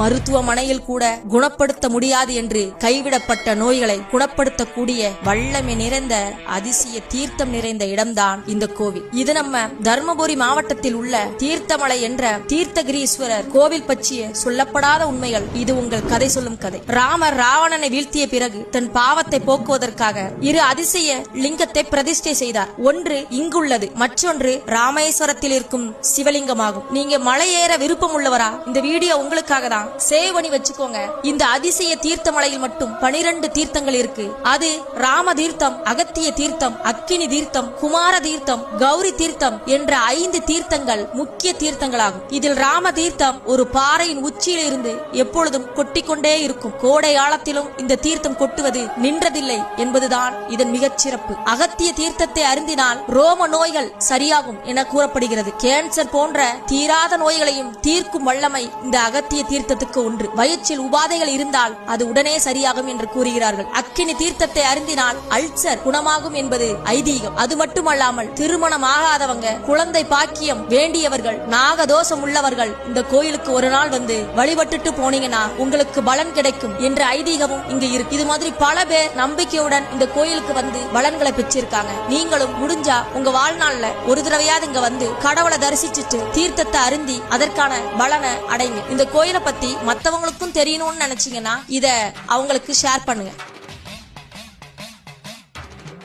மருத்துவமனையில் கூட குணப்படுத்த முடியாது என்று கைவிடப்பட்ட நோய்களை குணப்படுத்தக்கூடிய வல்லமை நிறைந்த அதிசய தீர்த்தம் நிறைந்த இடம்தான் இந்த கோவில். இது நம்ம தர்மபுரி மாவட்டத்தில் உள்ள தீர்த்தமலை என்ற தீர்த்தகிரீஸ்வரர் கோவில் பற்றிய சொல்லப்படாத உண்மைகள். இது உங்கள் கதை சொல்லும் கதை. ராமர் ராவணனை வீழ்த்திய பிறகு தன் பாவத்தை போக்குவதற்காக இரு அதிசய லிங்கத்தை பிரதிஷ்டை செய்தார். ஒன்று இங்குள்ளது, மற்றொன்று ராமேஸ்வரத்தில் இருக்கும் சிவலிங்கமாகும். நீங்க மலை ஏற விருப்பம் உள்ளவரா? இந்த வீடியோ உங்களுக்காக தான். சேவ் பண்ணி வச்சுக்கோங்க. இந்த அதிசய தீர்த்தமலையில் மட்டும் 12 தீர்த்தங்கள் இருக்கு. அது ராம தீர்த்தம், அகத்திய தீர்த்தம், அக்கினி தீர்த்தம், குமார தீர்த்தம், கௌரி தீர்த்தம் என்ற 5 தீர்த்தங்கள் முக்கிய தீர்த்தங்களாகும். இதில் ராம தீர்த்தம் ஒரு பாறையின் உச்சியில் இருந்து எப்பொழுதும் கொட்டிக்கொண்டே இருக்கும். கோடை காலத்திலும் இந்த தீர்த்தம் கொட்டுவது நின்றதில்லை என்பதுதான் இதன் மிகச் சிறப்பு. அகத்திய தீர்த்தத்தை அருந்தினால் ரோம நோய்கள் சரியாகும் என கூறப்படுகிறது. கேன்சர் போன்ற தீராத நோய்களையும் தீர்க்கும் வல்லமை இந்த அகத்திய தீர்த்தத்துக்கு ஒன்று. வயிற்றில் உபாதைகள் இருந்தால் அது உடனே சரியாகும் என்று கூறுகிறார்கள். அக்கினி தீர்த்தத்தை அருந்தினால் அல்சர் குணமாகும் என்பது ஐதீகம். அது மட்டுமல்லாமல் திருமணம் ஆகாதவங்க, குழந்தை பாக்கியம் வேண்டியவர்கள், நாகதோஷம் உள்ளவர்கள் இந்த கோயிலுக்கு ஒரு நாள் வந்து வழிபட்டுட்டு போனீங்கன்னா உங்களுக்கு பலன் கிடைக்கும் என்ற ஐதீகமும் இங்கு இருக்கு. இது மாதிரி பல பேர் நம்பிக்கையுடன் இந்த கோயிலுக்கு வந்து பலன்களை பெற்றிருக்காங்க. நீங்களும் முடிஞ்சா உங்க வாழ்நாள்ல ஒரு தடவையாவது இங்க வந்து கடவுளை தரிசிச்சுட்டு தீர்த்தத்தை அருந்தி அதற்கான பலனை அடைங்க. இந்த கோயிலை பத்தி மத்தவங்களுக்கும் தெரியணும்னு நினைச்சீங்கன்னா இத அவங்களுக்கு ஷேர் பண்ணுங்க.